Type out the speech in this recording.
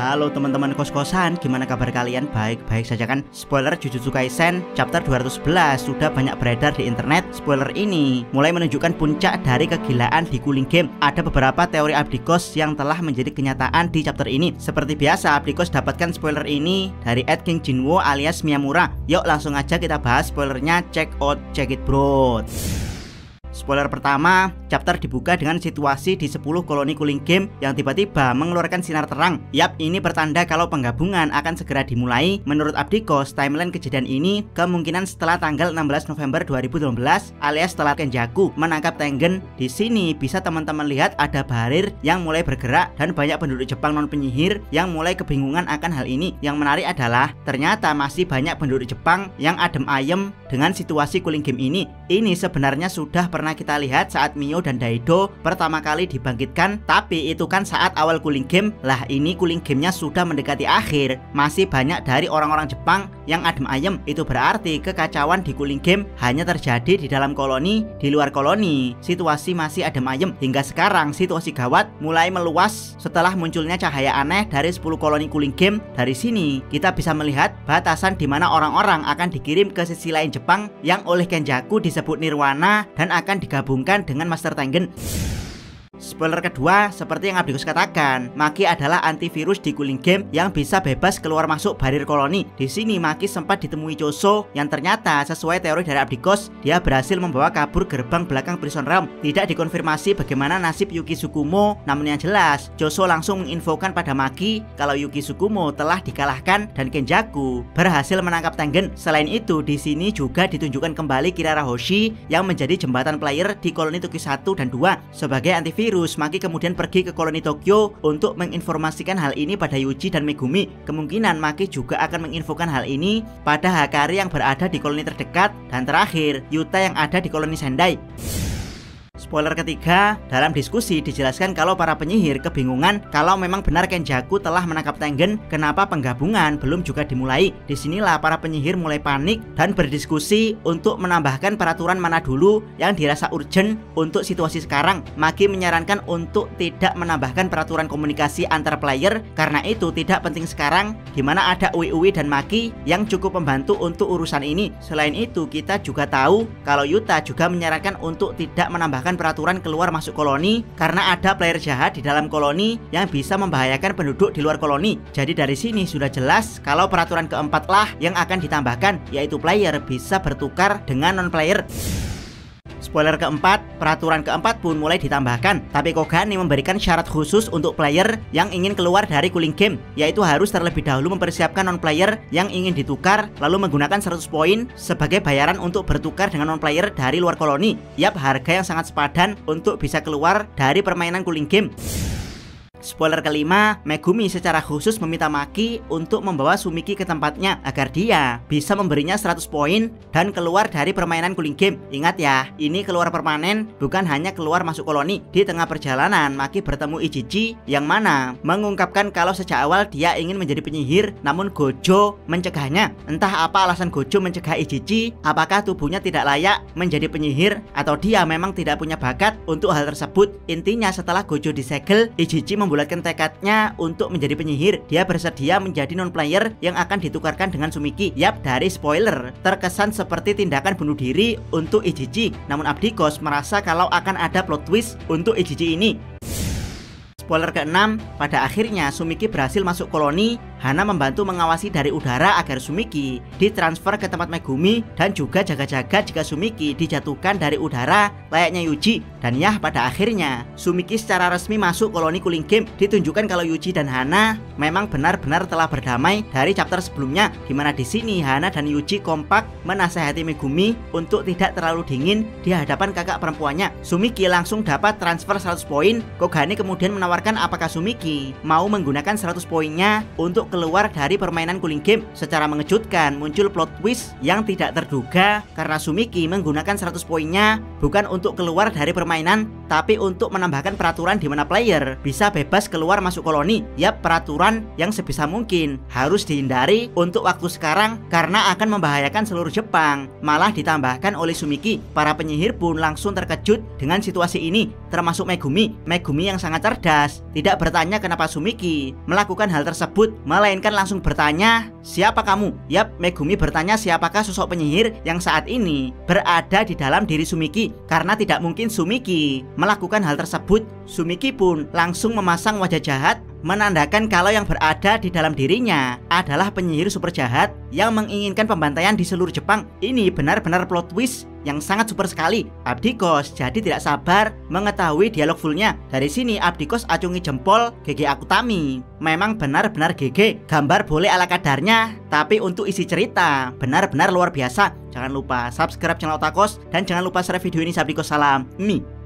Halo teman-teman kos-kosan, gimana kabar kalian? Baik-baik saja kan? Spoiler Jujutsu Kaisen chapter 211 sudah banyak beredar di internet. Spoiler ini mulai menunjukkan puncak dari kegilaan di Cooling Game. Ada beberapa teori Abdikos yang telah menjadi kenyataan di chapter ini. Seperti biasa, Abdikos dapatkan spoiler ini dari @King Jinwo alias Miyamura. Yuk langsung aja kita bahas spoilernya, check it bro. Spoiler pertama, chapter dibuka dengan situasi di 10 koloni Cooling Game yang tiba-tiba mengeluarkan sinar terang. Yap, ini pertanda kalau penggabungan akan segera dimulai. Menurut Abdikos, timeline kejadian ini kemungkinan setelah tanggal 16 November 2012 alias setelah Kenjaku menangkap Tengen. Di sini bisa teman-teman lihat ada barir yang mulai bergerak dan banyak penduduk Jepang non penyihir yang mulai kebingungan akan hal ini. Yang menarik adalah ternyata masih banyak penduduk Jepang yang adem ayem dengan situasi Cooling Game ini. Ini sebenarnya sudah pernah kita lihat saat Mio dan Daido pertama kali dibangkitkan, tapi itu kan saat awal Cooling Game. Lah ini Cooling Game-nya sudah mendekati akhir, masih banyak dari orang-orang Jepang yang adem ayem. Itu berarti kekacauan di Cooling Game hanya terjadi di dalam koloni, di luar koloni situasi masih adem ayem. Hingga sekarang situasi gawat mulai meluas setelah munculnya cahaya aneh dari 10 koloni Cooling Game. Dari sini kita bisa melihat batasan di mana orang-orang akan dikirim ke sisi lain Jepang yang oleh Kenjaku disebut Nirwana dan akan digabungkan dengan Master Tengen. Spoiler kedua, seperti yang Abdikos katakan, Maki adalah antivirus di Cooling Game yang bisa bebas keluar masuk barir koloni. Di sini Maki sempat ditemui Choso yang ternyata sesuai teori dari Abdikos, dia berhasil membawa kabur gerbang belakang Prison Realm. Tidak dikonfirmasi bagaimana nasib Yuki Tsukumo, namun yang jelas Choso langsung menginfokan pada Maki kalau Yuki Tsukumo telah dikalahkan dan Kenjaku berhasil menangkap Tengen. Selain itu, di sini juga ditunjukkan kembali Kirara Hoshi yang menjadi jembatan player di koloni Tokyo 1 dan 2 sebagai antivirus. Maki kemudian pergi ke koloni Tokyo untuk menginformasikan hal ini pada Yuji dan Megumi. Kemungkinan Maki juga akan menginfokan hal ini pada Hakari yang berada di koloni terdekat, dan terakhir Yuta yang ada di koloni Sendai. Spoiler ketiga, dalam diskusi dijelaskan kalau para penyihir kebingungan kalau memang benar Kenjaku telah menangkap Tengen, kenapa penggabungan belum juga dimulai. Disinilah para penyihir mulai panik dan berdiskusi untuk menambahkan peraturan mana dulu yang dirasa urgent untuk situasi sekarang. Maki menyarankan untuk tidak menambahkan peraturan komunikasi antar player karena itu tidak penting sekarang, dimana ada Uwi dan Maki yang cukup membantu untuk urusan ini. Selain itu, kita juga tahu kalau Yuta juga menyarankan untuk tidak menambahkan peraturan keluar masuk koloni karena ada player jahat di dalam koloni yang bisa membahayakan penduduk di luar koloni. Jadi dari sini sudah jelas kalau peraturan keempat lah yang akan ditambahkan, yaitu player bisa bertukar dengan non player. Spoiler keempat, peraturan keempat pun mulai ditambahkan, tapi Kogane memberikan syarat khusus untuk player yang ingin keluar dari Cooling Game, yaitu harus terlebih dahulu mempersiapkan non-player yang ingin ditukar, lalu menggunakan 100 poin sebagai bayaran untuk bertukar dengan non-player dari luar koloni. Yap, harga yang sangat sepadan untuk bisa keluar dari permainan Cooling Game. Spoiler kelima, Megumi secara khusus meminta Maki untuk membawa Sumiki ke tempatnya agar dia bisa memberinya 100 poin dan keluar dari permainan Cooling Game. Ingat ya, ini keluar permanen, bukan hanya keluar masuk koloni. Di tengah perjalanan, Maki bertemu Ijiji yang mana mengungkapkan kalau sejak awal dia ingin menjadi penyihir, namun Gojo mencegahnya. Entah apa alasan Gojo mencegah Ijiji, apakah tubuhnya tidak layak menjadi penyihir atau dia memang tidak punya bakat untuk hal tersebut. Intinya setelah Gojo disegel, Ijiji membulatkan tekadnya untuk menjadi penyihir. Dia bersedia menjadi non-player yang akan ditukarkan dengan Sumiki. Yap, dari spoiler, terkesan seperti tindakan bunuh diri untuk Ijiji. Namun Abdikos merasa kalau akan ada plot twist untuk Ijiji ini. Spoiler keenam, pada akhirnya Sumiki berhasil masuk koloni. Hana membantu mengawasi dari udara agar Sumiki ditransfer ke tempat Megumi dan juga jaga-jaga jika Sumiki dijatuhkan dari udara layaknya Yuji. Dan ya, pada akhirnya Sumiki secara resmi masuk koloni Cooling Game. Ditunjukkan kalau Yuji dan Hana memang benar-benar telah berdamai dari chapter sebelumnya, dimana di sini Hana dan Yuji kompak menasehati Megumi untuk tidak terlalu dingin di hadapan kakak perempuannya. Sumiki langsung dapat transfer 100 poin. Kogane kemudian menawarkan apakah Sumiki mau menggunakan 100 poinnya untuk untuk keluar dari permainan Cooling Game. Secara mengejutkan muncul plot twist yang tidak terduga karena Sumiki menggunakan 100 poinnya bukan untuk keluar dari permainan, tapi untuk menambahkan peraturan di mana player bisa bebas keluar masuk koloni. Yap, peraturan yang sebisa mungkin harus dihindari untuk waktu sekarang karena akan membahayakan seluruh Jepang. Malah ditambahkan oleh Sumiki. Para penyihir pun langsung terkejut dengan situasi ini, termasuk Megumi. Megumi yang sangat cerdas tidak bertanya kenapa Sumiki melakukan hal tersebut, melainkan langsung bertanya, siapa kamu? Yap, Megumi bertanya siapakah sosok penyihir yang saat ini berada di dalam diri Sumiki. Karena tidak mungkin Sumiki melakukan hal tersebut, Sumiki pun langsung memasang wajah jahat, menandakan kalau yang berada di dalam dirinya adalah penyihir super jahat yang menginginkan pembantaian di seluruh Jepang. Ini benar-benar plot twist yang sangat super sekali. Abdikos jadi tidak sabar mengetahui dialog fullnya. Dari sini Abdikos acungi jempol GG Akutami. Memang benar-benar GG. Gambar boleh ala kadarnya, tapi untuk isi cerita benar-benar luar biasa. Jangan lupa subscribe channel Otakos dan jangan lupa share video ini. Abdikos salam Mi.